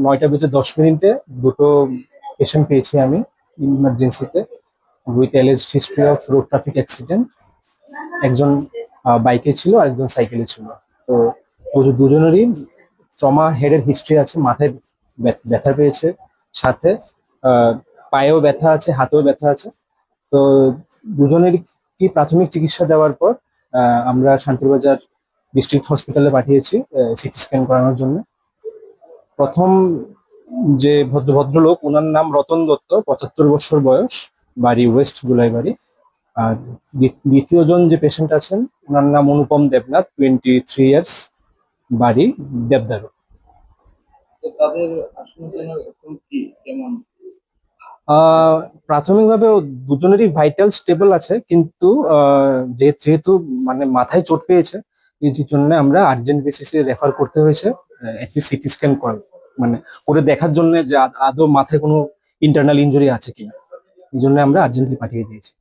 9:10 দুটো পেশেন্ট পেয়েছি আমি ইমার্জেন্সিতে with alleged history of road traffic accident. একজন বাইকে ছিল আর একজন সাইকেলে ছিল। তো দুজনেরই ট্রমা হেডের হিস্ট্রি আছে, মাথায় ব্যথা পেয়েছে, সাথে পায়েও ব্যথা আছে, হাতেও ব্যথা আছে। তো দুজনের কি প্রাথমিক চিকিৎসা দেওয়ার পর আমরা শান্তিবাজার ডিস্ট্রিক্ট হসপিটালে পাঠিয়েছি সিটি স্ক্যান করানোর জন্য। প্রথম যে ভদ্রলোক, ওনার নাম রতন দত্ত, 75 বছর বয়স, বাড়ি ওয়েস্ট জুলাইবাড়ি। আর দ্বিতীয় জন যে পেশেন্ট আছেন, ওনার নাম অনুপম দেবনাথ, 23 ইয়ার্স, বাড়ি দেবদারু। তাদের আসলে এখন কি কেমন? প্রাথমিকভাবে দুজনেরই ভাইটাল স্টেবল আছে, কিন্তু যেহেতু মানে মাথায় চোট পেয়েছে, এই জন্য আমরা আর্জেন্ট বেসিসে রেফার করতে হয়েছে একটি সিটি স্ক্যান মানে করে দেখার জন্য যে আদৌ মাথায় কোনো ইন্টারনাল ইনজুরি আছে কিনা। এই জন্য আমরা আর্জেন্টলি পাঠিয়ে দিয়েছি।